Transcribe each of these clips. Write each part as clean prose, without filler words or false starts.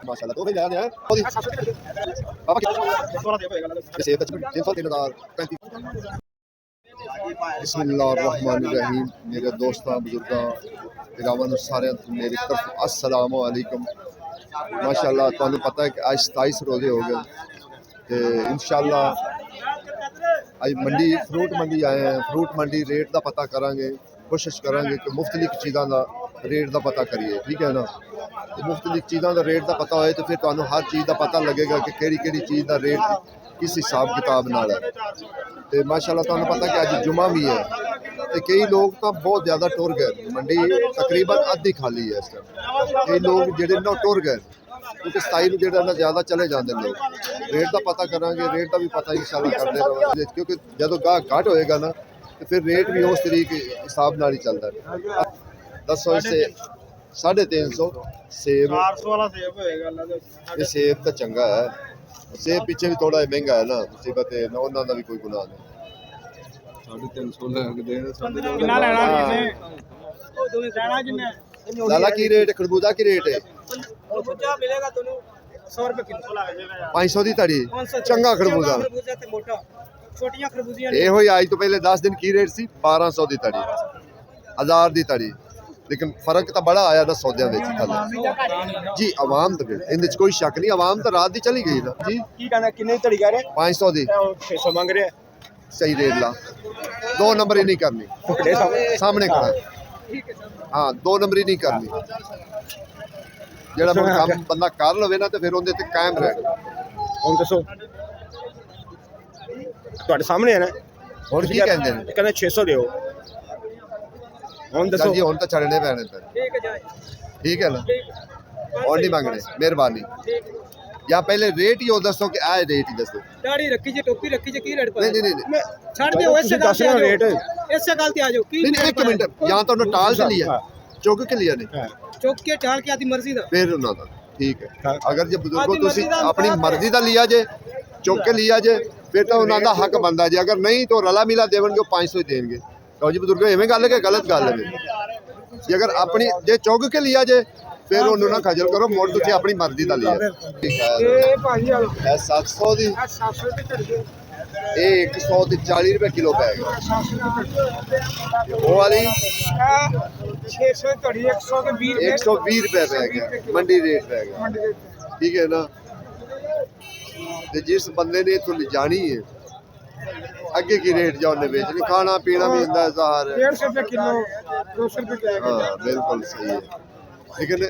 माशाल्लाह तो भाई ले आने हैं पापा सेब का 303,035 बिस्मिल्लाहिर्रहमानिर्रहीम मेरे दोस्तों बुजुर्गों भरावां सारे मेरी तरफ अस्सलाम वालेकुम माशाल्लाह तुहानू पता है कि आज 27 रोजे हो गए तो इंशाल्लाह आज मंडी फ्रूट मंडी आए हैं फ्रूट मंडी रेट का पता करांगे कोशिश करांगे कि मुख्तलिफ चीज़ों का रेट का पता करिए ठीक है ना तो मुख्तलिफ चीज़ों का रेट का पता होए तो फिर तुहानू हर चीज़ का पता लगेगा कि केड़ी चीज़ का रेट किस हिसाब किताब नाल है तो माशाल्लाह तुहानू पता कि अज जुमा भी है तो कई लोग तो बहुत ज़्यादा टुर गए मंडी तकरीबन अद्धी खाली है इस टाइम कई लोग जिहड़े ना टुर गए क्योंकि 27 नूं जिहड़ा ना ज़्यादा चले जाते लोग रेट का पता करांगे रेट का भी पता इंशाल्लाह करते रहांगे क्योंकि जदों गाह घट होएगा ना तो फिर रेट भी उस तरीके हिसाब नाल ही चलता है 10 से 350 सेब 400 वाला सेब होएगा ये सेब तो चंगा है सेब पीछे भी थोड़ा महंगा है ना मुसीबत है ना उन्होंने भी कोई गुनाह नहीं 350 कितना लेना किसने ओ तुम्हें लेना कितने लाला की रेट है खरबूजा की रेट है खरबूजा मिलेगा तन्नू 100 रुपए किलो 500 दी तड़ी चंगा खरबूजा खरबूजा ते मोटा छोटियां खरबूजियां ये होई आज तो पहले 10 दिन की रेट सी 1200 दी तड़ी 1000 दी तड़ी लेकिन फर्क तो बड़ा आया ना सौदियां विच जी आवाम तो इहदे च कोई शक नहीं आवाम तो रात दी चली गई ना जी की कहना कितने तड़ी कह रहे 500 दी 600 मांग रहे सही रेट ला 2 नंबर ही नहीं करनी सामने खड़ा हाँ 2 नंबर ही नहीं करनी जेड़ा काम बंदा कर लवे ना तो फिर उहदे ते कायम रहे ਹੁਣ ਦੱਸੋ ਤੁਹਾਡੇ ਸਾਹਮਣੇ ਹੈ ਨਾ हुण की कहंदे ने ਕਹਿੰਦੇ 600 ਦਿਓ ਹੁਣ ਦੱਸੋ जी हुण तो छड़ने पैने पे ਠੀਕ ਹੈ ਜਾਏ ठीक है ना और नहीं मांगने मेहरबानी या पहले रेट ही हो दसो कि आए रेट ही दसो ਦਾੜੀ ਰੱਖੀ ਜੇ ਟੋਪੀ ਰੱਖੀ ਜੇ ਕੀ ਰੇਟ ਪਾ नहीं नहीं नहीं ਛੱਡ ਦਿਓ ਇਸੇ ਗੱਲ ਤੇ ਆ ਜਾਓ ਇਸੇ ਗੱਲ ਤੇ ਆ ਜਾਓ ਕੀ नहीं एक मिनट यहाँ तो उन्होंने टाल से लिया चुक के लिया ने ਚੁੱਕ ਕੇ ਟਾਲ ਕੇ ਆਦੀ ਮਰਜ਼ੀ ਦਾ फिर उन्होंने ठीक है अगर जो बुजुर्गों तुसी अपनी मर्जी का लिया जे चुक के लिया जे फिर तो उन्होंने हक बनता जे अगर नहीं तो रला मिला देवणगे 500 ही देंगे तो जी बुजुर्गों इवें गल है कि गलत गल है जे अगर अपनी जे चुक के लिया जे फिर उन्होंंने ना खजल करो मुड़ तुसी अपनी मर्जी का लिया ठीक है ਇਹ ਭਾਜੀ ਆ 700 दी 700 ਤੇ ਝੜ ਗਏ ये 140 रुपए किलो पैगा वो वाली 600 ਝੜੀ 100 के 20 120 रुपए पैगा मंडी रेट पैगा ठीक है ना ते जिस बंदे ने इथों ले जानी है अगे की रेट जा उन्हें बेचनी खाना पीना भी होंदा है ज़ाहिर है 150 रुपए किलो 200 रुपए किलो हाँ बिल्कुल सही है लेकिन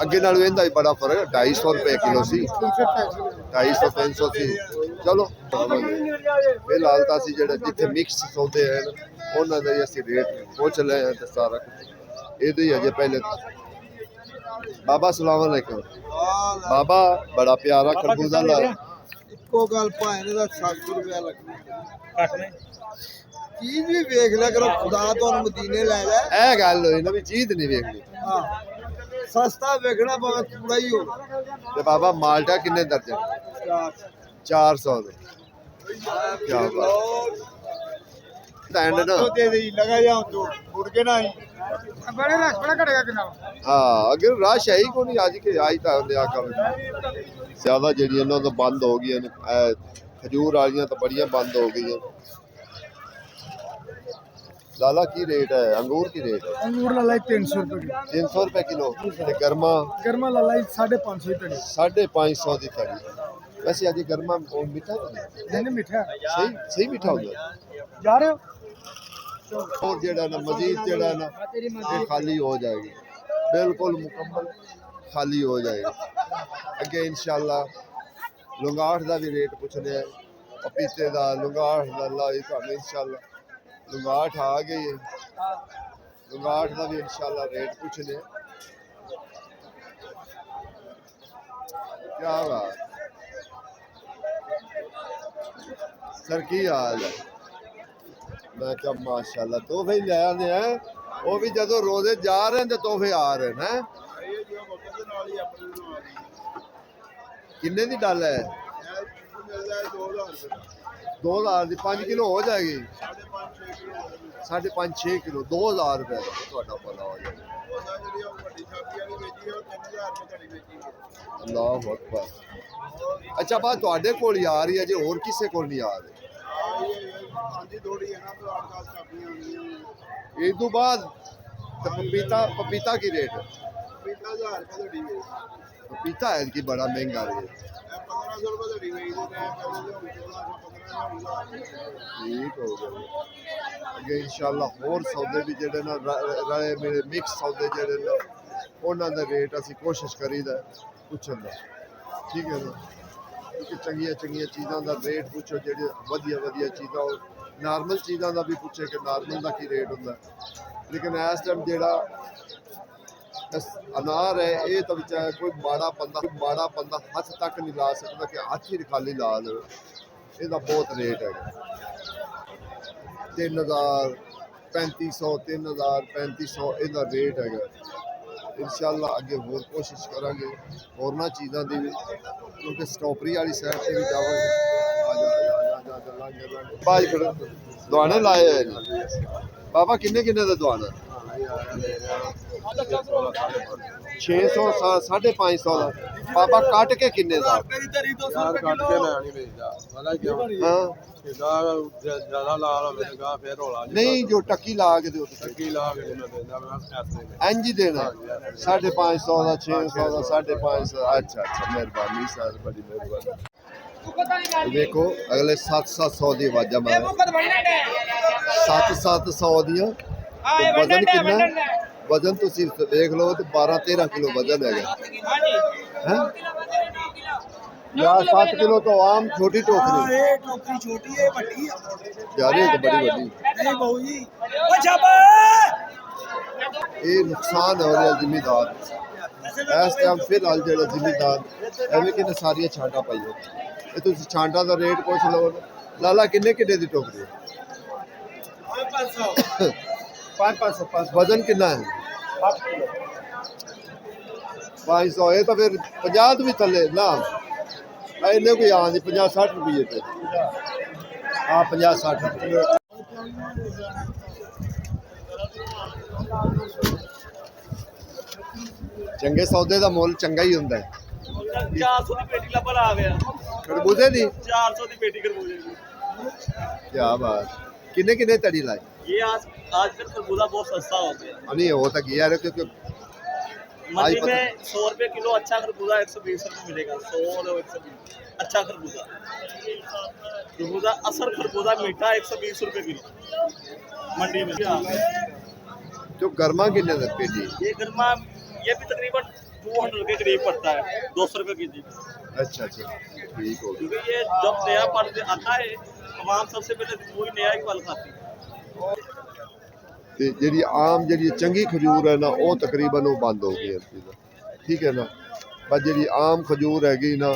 अगे नाल इहदा भी बड़ा फर्क है 250 रुपए किलो सी 250 300 सी चलो फिलहाल तो असीं जेह्ड़े जिथे मिक्स सौदे हैं उन्हां दा ही असीं रेट पुछ लए हैं ते सारा कुछ इहदे ही अजे पहले बाबा अस्सलाम वालेकुम बाबा बड़ा प्यारा खरबूजा ला ਇੱਕੋ ਗੱਲ ਭਾਵੇਂ ਦਾ 700 ਰੁਪਇਆ ਲੱਗਣਾ ਕੱਟ ਨੇ ਚੀਜ਼ ਵੀ ਵੇਖ ਲਿਆ ਕਰੋ ਖੁਦਾ ਤੁਹਾਨੂੰ ਮਦੀਨੇ ਲੈ ਲੈ ਇਹ ਗੱਲ ਹੋਈ ਨਾ ਵੀ ਚੀਜ਼ ਨਹੀਂ ਵੇਖਣੀ ਹਾਂ ਸਸਤਾ ਵੇਖਣਾ ਭਾਵੇਂ ਕੂੜਾ ਹੀ ਹੋ ਤੇ ਬਾਬਾ ਮਾਲਟਾ ਕਿੰਨੇ ਦਰਜਨ 400 ਦੇ क्या बात स्टैंड ना ਦੇ ਦੇ ਲਗਾ ਜਾਂ ਤੋ ਮੁੜ ਕੇ ਨਾ बड़े रस बड़ा कटेगा कितना हाँ अगर रश है ही को नहीं आज के आज तक लिया कम ज्यादा जेडी इन्हों तो बंद हो गई खजूर वालियां तो बड़ियां बंद हो गई लाला की रेट है अंगूर की रेट है अंगूर लाई 300 रुपए 300 रुपए किलो गर्मा गर्मा लाई 550 रुपए 550 की थड़ी वैसे आज गर्मा मीठा नहीं मीठा सही मीठा होगा जा रहे हो और जेड़ा ना मजीद जेड़ा ना ये खाली हो जाएगी बिल्कुल मुकम्मल खाली हो जाएगी अगे इंशाल्लाह लुंगाठ का भी रेट पूछने पपीते का लुंगाठ का लाई तुहानू इंशाल्लाह लुंगाठ आ गई है लुंगाठ का भी इंशाल्लाह रेट पूछने क्या बात सर की हाल है मैं क्या माशाल्लाह तोहफे ले आने हैं वो भी जदों रोजे जा रहे हैं तो तोहफे आ रहे हैं किन्ने दी डल है 2000 की 5 किलो हो जाएगी 5.5-6 किलो 2000 रुपए का भला हो जाएगा ਅੱਲਾਹੁ ਅਕਬਰ। ਅੱਛਾ ਬਾਤ ਤੁਹਾਡੇ ਕੋਲ ਹੀ ਆ ਰਹੀ ਹੈ ਜੇ ਹੋਰ ਕਿਸੇ ਕੋਲ ਨਹੀਂ ਆ ਰਹੀ? ਇਸ ਤੋਂ ਬਾਅਦ तो पपीता की रेट है? पपीता है कि बड़ा महंगा रेट ठीक हो गया अगे इंशाल्लाह होर सौदे भी जेडे ना रले मेरे मिक्स सौदे जेडे ना उन्हां दा रेट असी कोशिश करीदा पुछण दा ठीक है ना क्योंकि चंगिया चंगिया चीज़ों का रेट पुछो जेडे वधिया वधिया चीज़ां नॉर्मल चीज़ों का भी पूछे कि नॉर्मल का की रेट होंदा लेकिन इस टाइम जेड़ा अनार है ये तो बेचारा कोई माड़ा बंदा हथ तक नहीं ला सकता कि हथ ही खाली ला दे इसका बहुत रेट है 3000 3500 3000 3500 इसका रेट है इंशाल्लाह अगे होर कोशिश करांगे होरना चीज़ों की भी क्योंकि स्ट्रॉबेरी वाली साइड से भी जावांगे दुआने लाए हैं बाबा किन्ने किन्ने दा दुआना 600 550 का बाबा काट के किन्ने दा नहीं जो टक्की ला के दो इंज ही देना 550 का 600 का 550 अच्छा अच्छा मेहरबानी सर बड़ी मेहरबानी देखो अगले 700 दी आवाजा मार 700 दियां वजन कितना वजन तो सिर्फ देख लो तो 12-13 किलो वजन है यार 7 किलो तो आम छोटी टोकरी छोटी है बड़ी जा रही है तो बड़ी बड़ी नहीं बहू जी ये नुकसान हो रहा जिम्मेदार इस टाइम फिलहाल जो जिम्मेदार एवं कि सारिया छांटा पाइयो ये तुम छांटा का रेट पुछ लो लाला किन्ने किन्ने की टोकरी 500 वजन कितना है 500 ये तो फिर 50 भी थले ना इन्ने कोई आँदी 50-60 रुपये पे हाँ 50-60 चंगे सौदे का मुल चंगा ही होंगे 400 ਦੀ ਪੇਟੀ ਲੱਭਣ ਆ ਗਿਆ खरबूजे दी 400 ਦੀ ਪੇਟੀ ਖਰਬੂਜੇ ਦੀ क्या बात किन्ने किन्ने तड़ी लाई ये आजकल खरबूजा बहुत सस्ता हो गया नहीं हो तो गया है क्योंकि मंडी में 100 रुपये किलो अच्छा खरबूजा 120 रुपये मिलेगा 100 और 120 अच्छा खरबूजा असर खरबूजा मीठा 120 रुपये किलो मंडी में जो गर्मा किन्ने तक पेटी ये गर्मा ये भी तकरीबन 200 के करीब पड़ता है 200 रुपये के जी अच्छा अच्छा ठीक हो गया क्योंकि ये जब नया फल आता है तमाम सबसे पहले वही नया ही फल खाती है ਤੇ ਜਿਹੜੀ ਆਮ ਜਿਹੜੀ ਚੰਗੀ ਖਜੂਰ ਹੈ ਨਾ ਉਹ ਤਕਰੀਬਨ ਉਹ ਬੰਦ ਹੋ ਗਈ ਹੈ ਠੀਕ ਹੈ ਨਾ ਪਰ ਜਿਹੜੀ ਆਮ ਖਜੂਰ ਹੈਗੀ ਨਾ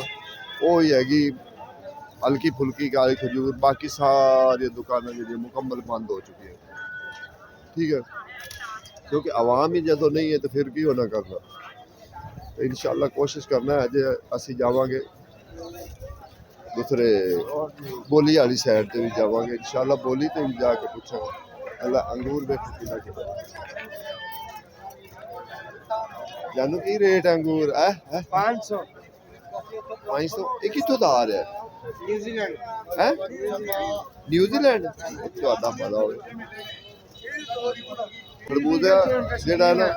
ਉਹ ਹੀ ਹੈਗੀ ਹਲਕੀ ਫੁਲਕੀ ਕਾਲੀ ਖਜੂਰ ਬਾਕੀ ਸਾਰੀਆਂ ਦੁਕਾਨਾਂ ਜਿਹੜੀਆਂ ਮੁਕੰਮਲ ਬੰਦ ਹੋ ਚੁੱਕੀਆਂ ਠੀਕ ਹੈ ਕਿਉਂਕਿ ਆਵਾਮ ਹੀ ਜਦੋਂ ਨਹੀਂ ਹੈ ਤਾਂ ਫਿਰ ਕੀ ਹੋਣਾ ਕਰਨਾ तो इंशाल्लाह कोशिश करना है अजे असी जावांगे दूसरे बोली वाली साइड से भी जावांगे इंशाल्लाह बोली तो भी जाके पूछांगे अल्लाह अंगूर देखो कितना कितना जानू की रेट अंगूर है 500 ये कितों दा आ रहा है न्यूजीलैंड ਤੁਹਾਡਾ ਭਲਾ ਹੋਵੇ ਖਰਬੂਜ਼ਾ ਜਿਹੜਾ ਨਾ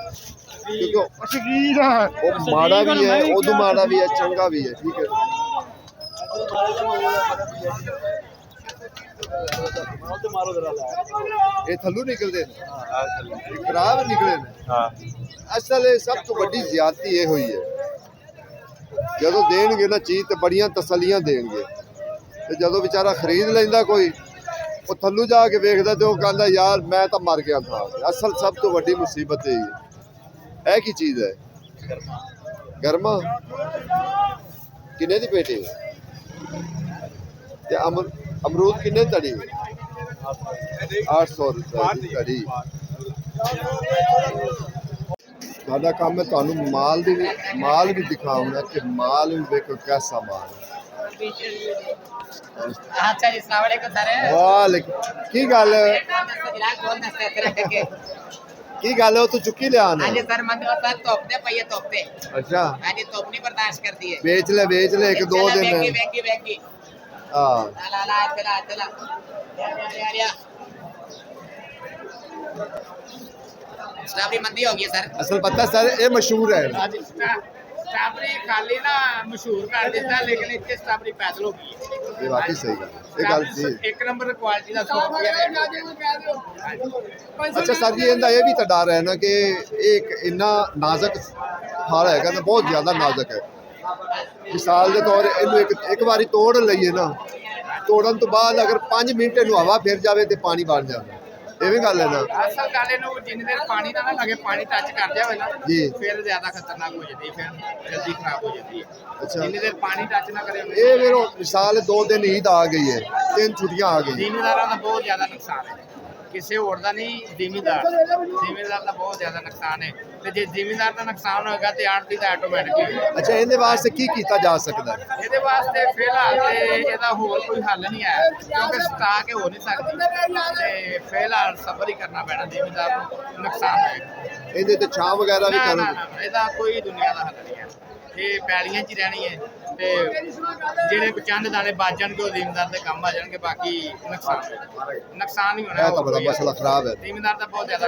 क्योंकि शकीर वो माड़ा भी है उदू माड़ा भी है चंगा भी है ठीक है ये थल्लू निकलते हैं खराब निकले असल सब तो बड़ी ज्यादती ये हुई है जो देंगे ना चीज तो बड़िया तसलियां देंगे तो जो बेचारा खरीद लेंदा कोई वो थल्लू जाके वेखदा तो कहता यार मैं तो मर गया था असल सब तो बड़ी मुसीबत है है की चीज है गर्मा किन्ने दी पेटी ते अमरूद किन्ने तड़ी 800 रुपए दी तड़ी साडा काम है तुहानू माल भी दिखाऊंगा कि माल भी देखो कैसा माल है अच्छा जी अस्सलाम वालेकुम सर वालेकुम की गल ਕੀ ਗੱਲ ਹੈ ਉਹ ਤੂੰ ਚੁੱਕੀ ਲਿਆ ਨਾ ਹਾਂਜੀ ਸਰ ਮੰਗੋ ਸਰ ਧੁੱਪ ਤੇ ਪਈਏ ਧੁੱਪ ਤੇ ਅੱਛਾ ਹਾਂਜੀ ਧੁੱਪ ਨਹੀਂ ਬਰਦਾਸ਼ਤ ਕਰਦੀ ਹੈ ਵੇਚ ਲੈ ਇੱਕ ਦੋ ਦਿਨ ਵੇਗੀ ਹਾਂ ਲਾ ਚਲਾ ਯਾਰ स्ट्रॉबेरी मंदी हो गई है सर ਅਸਲ ਪਤਾ ਸਰ ਇਹ ਮਸ਼ਹੂਰ ਹੈ स्ट्रॉबेरी खाली ना मशहूर कर देता है लेकिन इतने स्ट्रॉबेरी पैदल हो गई है ਇਹ ਵਾਕਈ ਸਹੀ ਗੱਲ ਇਹ ਗੱਲ ਸੀ एक नंबर क्वालिटी का 100 रुपया ਅੱਛਾ ਸਰ ਜੀ ਇਹਦਾ ਇਹ ਵੀ ਤਾਂ ਡਰ ਹੈ ਨਾ ਕਿ ਇਹ ਇੱਕ ਇੰਨਾ ਨਾਜ਼ੁਕ ਫਲ ਹੈਗਾ ਨਾ ਬਹੁਤ ਜ਼ਿਆਦਾ ਨਾਜ਼ੁਕ ਹੈ ਮਿਸਾਲ ਦੇ ਤੌਰ ਇਹਨੂੰ ਇੱਕ ਵਾਰੀ ਤੋੜ ਲਈਏ ਨਾ ਤੋੜਨ ਤੋਂ ਬਾਅਦ ਅਗਰ 5 ਮਿੰਟ ਇਹਨੂੰ ਹਵਾ ਫਿਰ ਜਾਵੇ ਤੇ ਪਾਣੀ ਬਣ ਜਾਂਦਾ ਇਹ ਵੀ ਗੱਲ ਹੈ ਨਾ ਅਸਲ ਗੱਲ ਇਹਨੂੰ ਜਿੰਨੀ ਦੇਰ ਪਾਣੀ ਨਾ ਲੱਗੇ ਪਾਣੀ ਟੱਚ ਕਰ ਜਾਵੇ ਨਾ ਜੀ ਫਿਰ ਜ਼ਿਆਦਾ ਖਤਰਨਾਕ ਹੋ ਜਾਂਦੀ ਹੈ ਫਿਰ ਜਲਦੀ ਖਰਾਬ ਹੋ ਜਾਂਦੀ ਹੈ ਅੱਛਾ ਜਿੰਨੀ ਦੇਰ ਪਾਣੀ ਟੱਚ ਨਾ ਕਰੇ ਇਹ ਮੇਰੋ ਮਿਸਾਲ 2 ਦਿਨ ਈਦ ਆ ਗਈ ਹੈ 3 ਛੁੱਟੀਆਂ ਆ ਗਈਆਂ ਜ਼ਿਮੀਦਾਰਾਂ ਦਾ ਬਹੁਤ ਜ਼ਿਆਦਾ ਨੁਕਸਾਨ ਹੈ ਕਿਸੇ ਹੋਰ ਦਾ ਨਹੀਂ ਜ਼ਿਮੀਦਾਰ ਦਾ ਬਹੁਤ ਜ਼ਿਆਦਾ ਨੁਕਸਾਨ ਹੈ ਤੇ ਜੇ ਜ਼ਿਮੀਦਾਰ ਦਾ ਨੁਕਸਾਨ ਹੋਏਗਾ ਤੇ ਆੜਤੀ ਦਾ ਆਟੋਮੈਟਿਕਲੀ ਅੱਛਾ ਇਹਦੇ ਵਾਸਤੇ ਕੀ ਕੀਤਾ ਜਾ ਸਕਦਾ ਹੈ ਇਹਦੇ ਵਾਸਤੇ ਫਿਲਹਾਲ ਤੇ ਇਹਦਾ ਹੋਰ ਕੋਈ ਹੱਲ ਨਹੀਂ ਹੈ ਕਿਉਂਕਿ ਸਟਾਕ ਹੋ ਨਹੀਂ ਸਕਦੀ ਤੇ ਫਿਲਹਾਲ ਸਬਰ ਹੀ ਕਰਨਾ ਪੈਣਾ ਜ਼ਿਮੀਦਾਰ ਨੂੰ ਨੁਕਸਾਨ ਹੋਏਗਾ ਇਹਦੇ ਤੇ ਛਾਂ ਵਗੈਰਾ ਵੀ ਕਰੋ ਨਾ, ਇਹਦਾ ਕੋਈ ਦੁਨੀਆ ਦਾ ਹੱਲ ਨਹੀਂ ਹੈ ਇਹ ਪੈਲੀਆਂ 'ਚ ਹੀ ਰਹਿਣੀ ਹੈ ਤੇ ਜਿਹੜੇ ਚੰਦ ਦਾਣੇ ਬਚ ਜਾਣਗੇ ਉਹ ਜ਼ਿਮੀਦਾਰ ਦੇ ਕੰਮ ਆ ਜਾਣਗੇ ਬਾਕੀ ਨੁਕਸਾਨ ਹੀ ਹੋਣਾ ਇਹ ਤਾਂ ਬੜਾ ਮਸਲਾ ਖਰਾਬ ਹੈ ਜ਼ਿਮੀਦਾਰ ਦਾ ਬਹੁਤ ਜ਼ਿਆਦਾ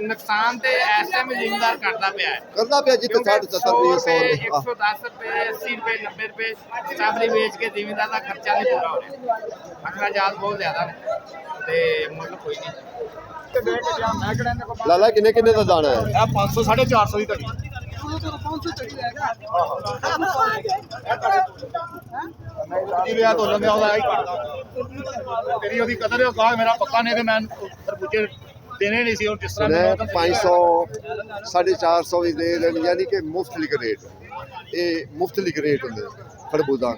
ਨੁਕਸਾਨ ਤੇ ਇਸ ਟਾਈਮ ਜ਼ਿਮੀਦਾਰ ਕਰਦਾ ਪਿਆ ਹੈ ਕਰਨਾ ਪਿਆ ਜਿੱਥੇ 60 70 ਰੁਪਏ 100 110 ਰੁਪਏ 80 ਰੁਪਏ 90 ਰੁਪਏ ਸਟ੍ਰਾਬੇਰੀ ਵੇਚ ਕੇ ਜ਼ਿਮੀਦਾਰ ਦਾ ਖਰਚਾ ਨਹੀਂ ਪੂਰਾ ਹੋ ਰਿਹਾ ਅਖਰਾਜਾਤ ਬਹੁਤ ਜ਼ਿਆਦਾ ਨੇ ਤੇ ਮੁੱਲ ਕੋਈ ਨਹੀਂ ਲਾਲਾ ਕਿੰਨੇ ਦਾ ਦਾਣਾ ਹੈ ਇਹ 500 450 ਦੀ ਧੜੀ ਜੀ ਵਿਆਹ ਤੋਂ ਲੰਘਿਆ ਉਹਦਾ ਹੀ ਕਰਦਾ ਤੇਰੀ ਉਹਦੀ ਕਦਰ ਹੈ ਗਾਹ ਮੇਰਾ ਪੱਕਾ ਨਹੀਂ ਤੇ ਮੈਂ ਖਰਬੂਜੇ ਦੇਣੇ ਨਹੀਂ ਸੀ ਹੁਣ ਜਿਸ ਤਰ੍ਹਾਂ ਸੁਣਿਆ 500 450 ਵੀ ਦੇ ਦੇਣ ਯਾਨੀ ਕਿ ਮੁਫਤਲਿਕ ਰੇਟ ਇਹ ਮੁਫਤਲਿਕ ਰੇਟ ਹੁੰਦੇ ਖਰਬੂਜ਼ਾ